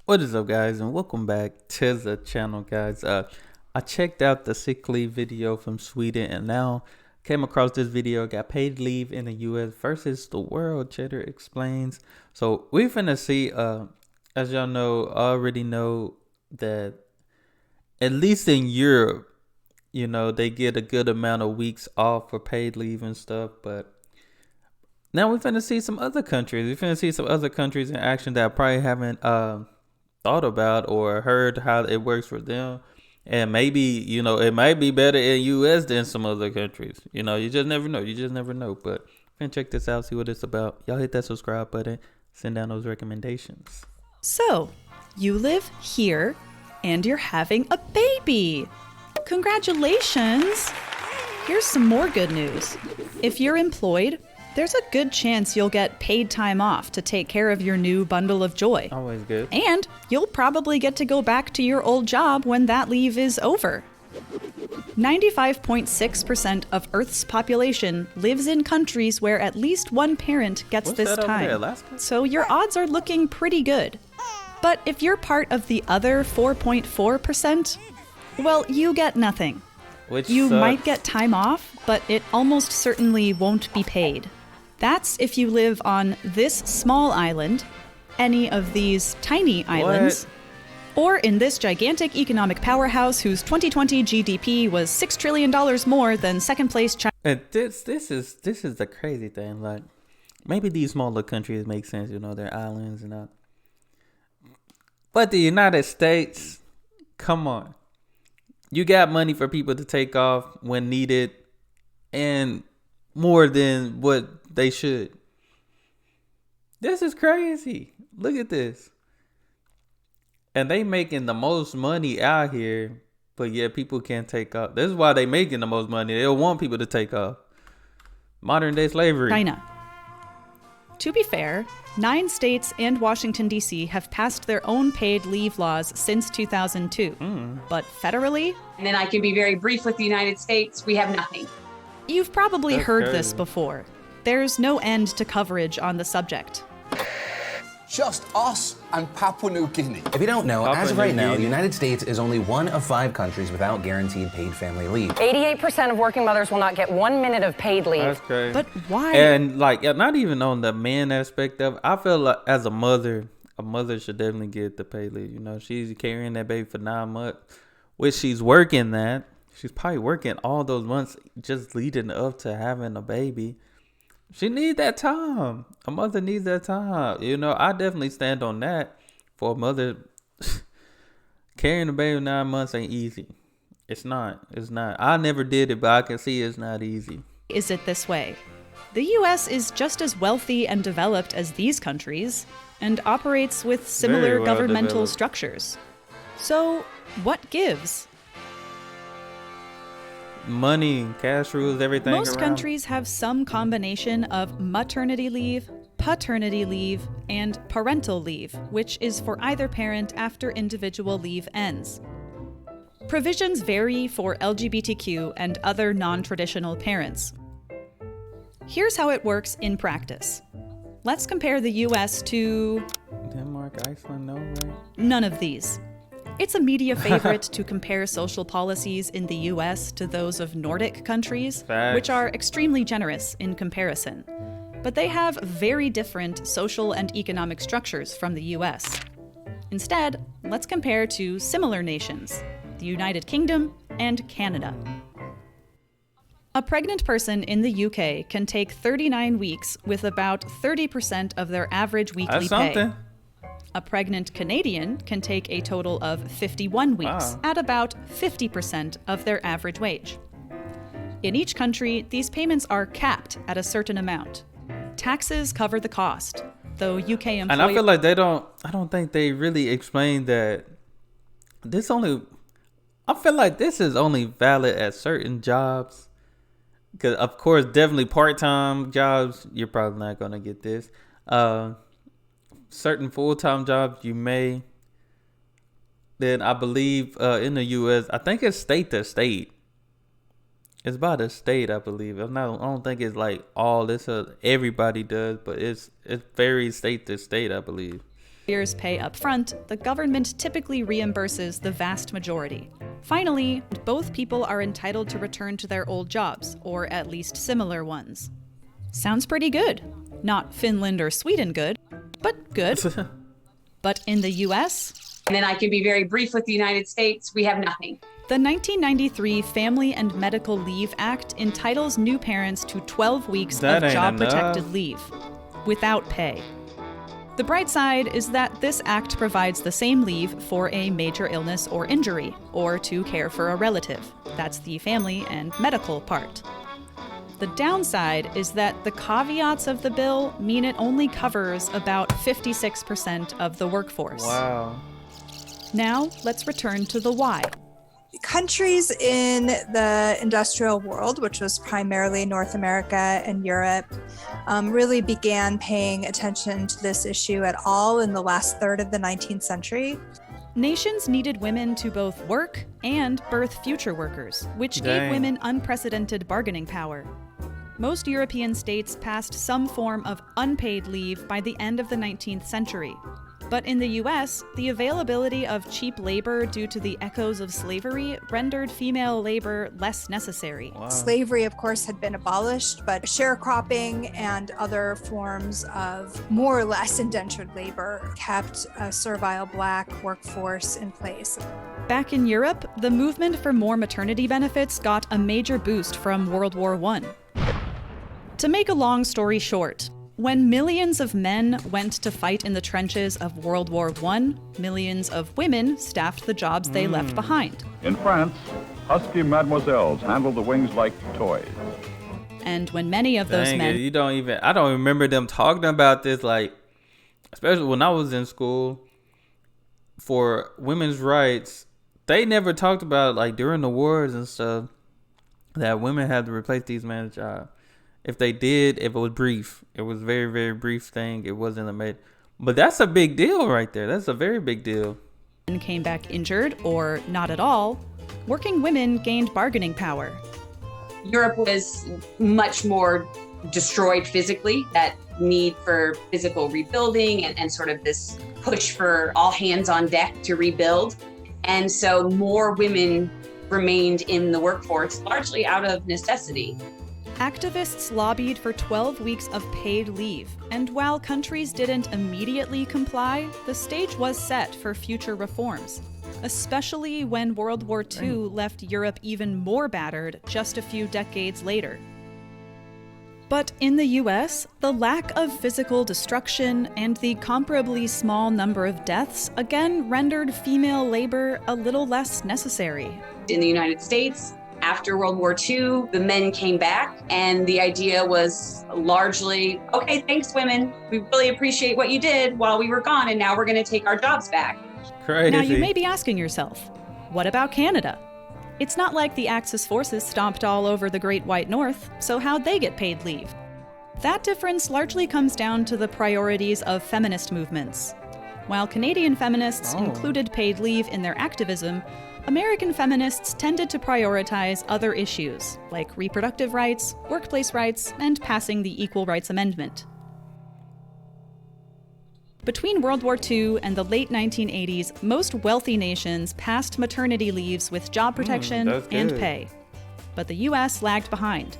What is up, guys, and welcome back to the channel, guys. I checked out the sick leave video from Sweden and now came across this video, got paid leave in the US versus the world. Cheddar explains. So we're finna see, as y'all know, already know that at least in Europe, you know, they get a good amount of weeks off for paid leave and stuff, but now we're finna see some other countries. We're finna see some other countries in action that I probably haven't thought about or heard how it works for them. And maybe, you know, it might be better in US than some other countries. You know, you just never know. You just never know. But we're gonna check this out, see what it's about. Y'all hit that subscribe button, send down those recommendations. So, you live here and you're having a baby. Congratulations! Here's some more good news. If you're employed, there's a good chance you'll get paid time off to take care of your new bundle of joy. Always good. And you'll probably get to go back to your old job when that leave is over. 95.6% of Earth's population lives in countries where at least one parent gets What's this that over there, time. Alaska? So your odds are looking pretty good. But if you're part of the other 4.4%, well, you get nothing. Which You sucks. might get time off, but it almost certainly won't be paid. That's if you live on this small island, any of these tiny islands, or in this gigantic economic powerhouse whose 2020 GDP was $6 trillion more than second place China. And this is the crazy thing. Like, maybe these smaller countries make sense, you know, they're islands and all. But the United States, come on. You got money for people to take off when needed and more than what they should. This is crazy. Look at this. And they making the most money out here, but yet people can't take off. This is why they making the most money. They don't want people to take off. Modern day slavery. China. To be fair, 9 states and Washington, D.C. have passed their own paid leave laws since 2002. But federally, And then I can be very brief with the United States. We have nothing. you've probably That's heard crazy. this before. There's no end to coverage on the subject. Just us and Papua New Guinea. If you don't know, Papua as of New right now, the Guinea. United States is only one of 5 countries without guaranteed paid family leave. 88% of working mothers will not get 1 minute of paid leave. That's crazy. But why? And like, not even on the man aspect of it, I feel like as a mother should definitely get the pay leave. You know, she's carrying that baby for 9 months, which she's working that. She's probably working all those months just leading up to having a baby. She needs that time. A mother needs that time. You know, I definitely stand on that. For a mother, carrying a baby 9 months ain't easy. It's not. It's not. I never did it, but I can see it's not easy. Is it this way? The US is just as wealthy and developed as these countries and operates with Very similar well governmental developed. structures. So, what gives? Money, cash rules, everything. Most around. countries have some combination of maternity leave, paternity leave, and parental leave, which is for either parent after individual leave ends. Provisions vary for LGBTQ and other non-traditional parents. Here's how it works in practice. Let's compare the US to Denmark, Iceland, Norway. none of these. It's a media favorite to compare social policies in the US to those of Nordic countries, Facts. which are extremely generous in comparison. But they have very different social and economic structures from the US. Instead, let's compare to similar nations, the United Kingdom and Canada. A pregnant person in the UK can take 39 weeks with about 30% of their average weekly That's pay. something. A pregnant Canadian can take a total of 51 weeks Wow. at about 50% of their average wage. In each country, these payments are capped at a certain amount. Taxes cover the cost, though UK And I feel employers like I don't think they really explained that I feel like this is only valid at certain jobs. Because, of course, definitely part-time jobs, you're probably not going to get this. Certain full-time jobs, you may. Then I believe in the U.S., I think it's state to state. It's by the state, I believe. I don't think it's like all this. Everybody does, but it's very state to state, I believe. Employers pay up front, the government typically reimburses the vast majority. Finally, both people are entitled to return to their old jobs, or at least similar ones. Sounds pretty good. Not Finland or Sweden good, but good. But in the US? And then I can be very brief with the United States. We have nothing. The 1993 Family and Medical Leave Act entitles new parents to 12 weeks of job-protected leave, without pay. The bright side is that this act provides the same leave for a major illness or injury, or to care for a relative. That's the family and medical part. The downside is that the caveats of the bill mean it only covers about 56% of the workforce. Wow. Now, let's return to the why. Countries in the industrial world, which was primarily North America and Europe, really began paying attention to this issue at all in the last third of the 19th century. Nations needed women to both work and birth future workers, which gave women unprecedented bargaining power. Most European states passed some form of unpaid leave by the end of the 19th century. But in the US, the availability of cheap labor due to the echoes of slavery rendered female labor less necessary. Wow. Slavery, of course, had been abolished, but sharecropping and other forms of more or less indentured labor kept a servile Black workforce in place. Back in Europe, the movement for more maternity benefits got a major boost from World War I. To make a long story short, when millions of men went to fight in the trenches of World War I, millions of women staffed the jobs they left behind. In France, husky mademoiselles handled the wings like toys. And when many of those men... I don't remember them talking about this, like, especially when I was in school, for women's rights, they never talked about, like, during the wars and stuff, that women had to replace these men's jobs. If they did, if it was brief, it was very, very brief thing. It wasn't a made, but that's a big deal right there. That's a very big deal. And came back injured or not at all, working women gained bargaining power. Europe was much more destroyed physically, that need for physical rebuilding and sort of this push for all hands on deck to rebuild. And so more women remained in the workforce, largely out of necessity. Activists lobbied for 12 weeks of paid leave, and while countries didn't immediately comply, the stage was set for future reforms, especially when World War II left Europe even more battered just a few decades later. But in the US, the lack of physical destruction and the comparably small number of deaths again rendered female labor a little less necessary. In the United States, after World War II, the men came back, and the idea was largely, okay, thanks, women. We really appreciate what you did while we were gone, and now we're going to take our jobs back. Crazy. Now, you may be asking yourself, what about Canada? It's not like the Axis forces stomped all over the Great White North, so how'd they get paid leave? That difference largely comes down to the priorities of feminist movements. While Canadian feminists included paid leave in their activism, American feminists tended to prioritize other issues, like reproductive rights, workplace rights, and passing the Equal Rights Amendment. Between World War II and the late 1980s, most wealthy nations passed maternity leaves with job protection and pay. But the US lagged behind.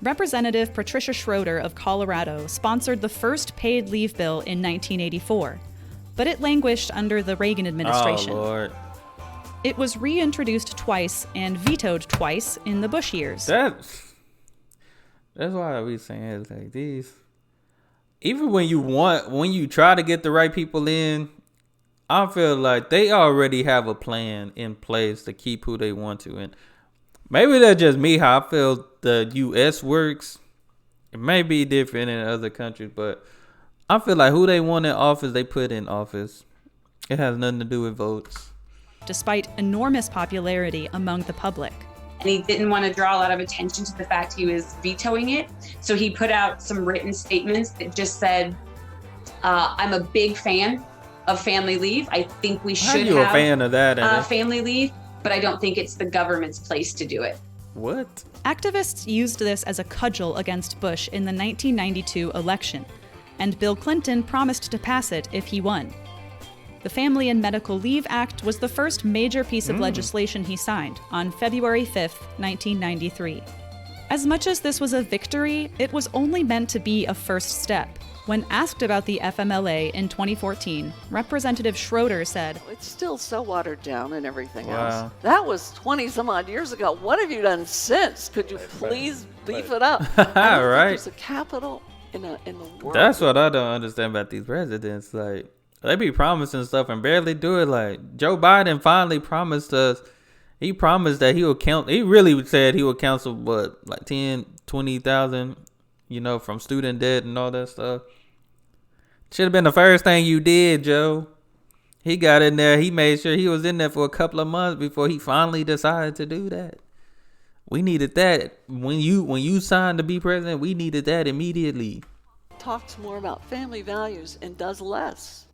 Representative Patricia Schroeder of Colorado sponsored the first paid leave bill in 1984, but it languished under the Reagan administration. Oh, Lord. It was reintroduced twice and vetoed twice in the Bush years. That's why we saying it's like these. Even when you try to get the right people in, I feel like they already have a plan in place to keep who they want to. And maybe that's just me, how I feel the U.S. works. It may be different in other countries, but I feel like who they want in office, they put in office. It has nothing to do with votes. Despite enormous popularity among the public. And he didn't want to draw a lot of attention to the fact he was vetoing it. So he put out some written statements that just said, I'm a big fan of family leave. I think we should have a fan of that, family leave, but I don't think it's the government's place to do it. What? Activists used this as a cudgel against Bush in the 1992 election. and Bill Clinton promised to pass it if he won. The Family and Medical Leave Act was the first major piece of legislation he signed on February 5th, 1993. As much as this was a victory, it was only meant to be a first step. When asked about the FMLA in 2014, Representative Schroeder said, "It's still so watered down and everything Wow. else. That was 20 some odd years ago. What have you done since? Could you please beef it up?" I don't think Right. there's a capital in the world. That's what I don't understand about these presidents. Like, they be promising stuff and barely do it. Like, Joe Biden finally promised us. He promised that he would count. He really said he would cancel, what, like 10, 20,000, from student debt and all that stuff. Should have been the first thing you did, Joe. He got in there. He made sure he was in there for a couple of months before he finally decided to do that. We needed that. When you signed to be president, we needed that immediately. Talks more about family values and does less.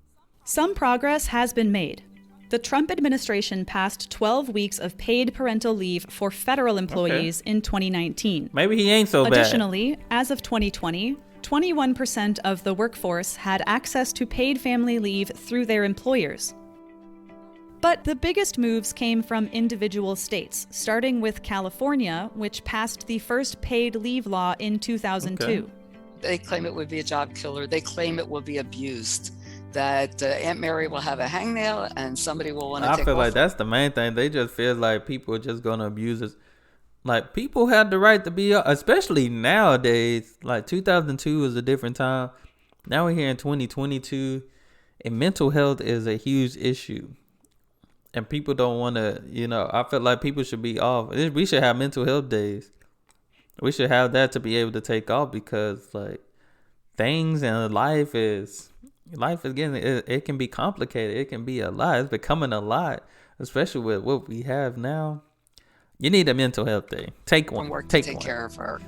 some progress has been made. The Trump administration passed 12 weeks of paid parental leave for federal employees in 2019. Maybe he ain't so bad. Additionally, as of 2020, 21% of the workforce had access to paid family leave through their employers. But the biggest moves came from individual states, starting with California, which passed the first paid leave law in 2002. Okay. They claim it would be a job killer. They claim it will be abused, that Aunt Mary will have a hangnail and somebody will want to take I feel off. like that's the main thing. They just feel like people are just going to abuse it. Like, people had the right to be, especially nowadays. Like, 2002 was a different time. Now we're here in 2022, and mental health is a huge issue. And people don't want to, I feel like people should be off. We should have mental health days. We should have that to be able to take off, because, like, things in life is getting, it can be complicated. It can be a lot. It's becoming a lot, especially with what we have now. You need a mental health day. Take one. Take care of her.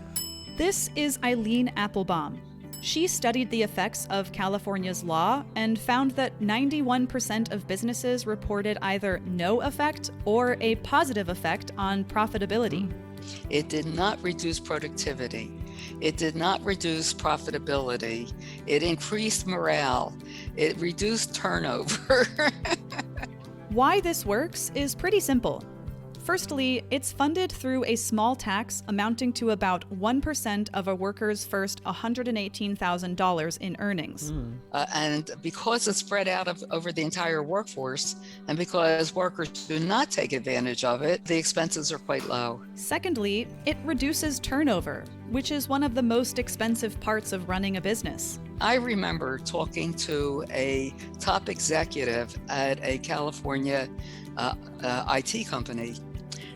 This is Eileen Applebaum. She studied the effects of California's law and found that 91% of businesses reported either no effect or a positive effect on profitability. It did not reduce productivity. It did not reduce profitability. It increased morale. It reduced turnover. Why this works is pretty simple. Firstly, it's funded through a small tax amounting to about 1% of a worker's first $118,000 in earnings. And because it's spread out over the entire workforce, and because workers do not take advantage of it, the expenses are quite low. Secondly, it reduces turnover, which is one of the most expensive parts of running a business. I remember talking to a top executive at a California IT company.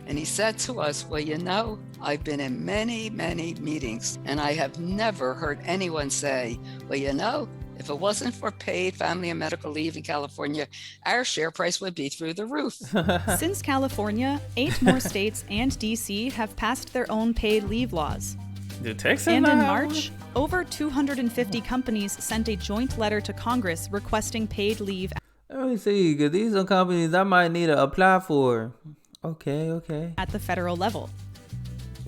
And he said to us, well, I've been in many, many meetings, and I have never heard anyone say, well, if it wasn't for paid family and medical leave in California, our share price would be through the roof. Since California, 8 more states and DC have passed their own paid leave laws. Did Texas And not in have March, over 250 companies sent a joint letter to Congress requesting paid leave. Let me see, because these are companies I might need to apply for. Okay. At the federal level,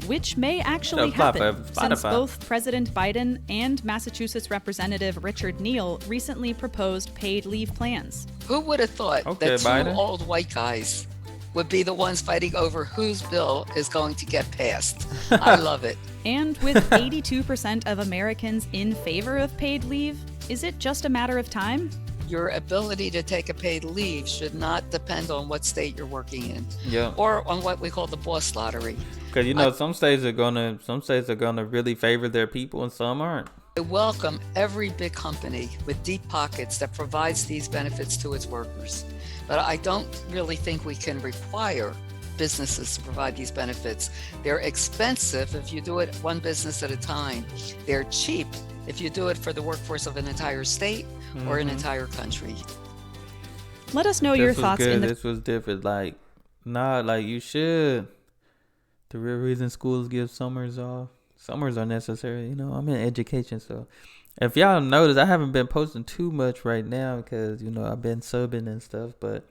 which may actually happen since both President Biden and Massachusetts Representative Richard Neal recently proposed paid leave plans. Who would have thought that Biden. 2 old white guys would be the ones fighting over whose bill is going to get passed? I love it. And with 82% of Americans in favor of paid leave, is it just a matter of time? Your ability to take a paid leave should not depend on what state you're working in, or on what we call the boss lottery. Because some states are gonna really favor their people, and some aren't. I welcome every big company with deep pockets that provides these benefits to its workers, but I don't really think we can require businesses to provide these benefits. They're expensive if you do it one business at a time. They're cheap if you do it for the workforce of an entire state or an entire country. Let us know your thoughts in the... This was different. You should. The real reason schools give summers off. Summers are necessary. I'm in education, so if y'all notice, I haven't been posting too much right now because, I've been subbing and stuff. But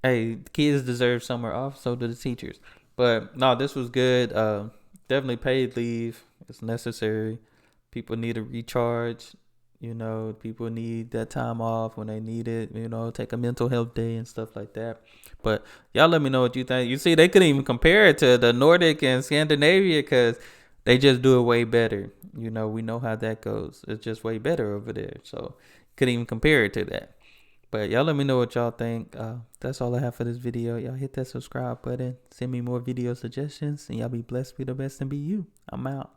hey, kids deserve summer off, so do the teachers. But no, this was good. Definitely paid leave. It's necessary. People need to recharge. You know, people need that time off when they need it, you know, take a mental health day and stuff like that. But y'all let me know what you think. You see, they couldn't even compare it to the Nordic and Scandinavia because they just do it way better. You know, we know how that goes. It's just way better over there. So couldn't even compare it to that. But y'all let me know what y'all think. That's all I have for this video. Y'all hit that subscribe button. Send me more video suggestions. And y'all be blessed, be the best, and be you. I'm out.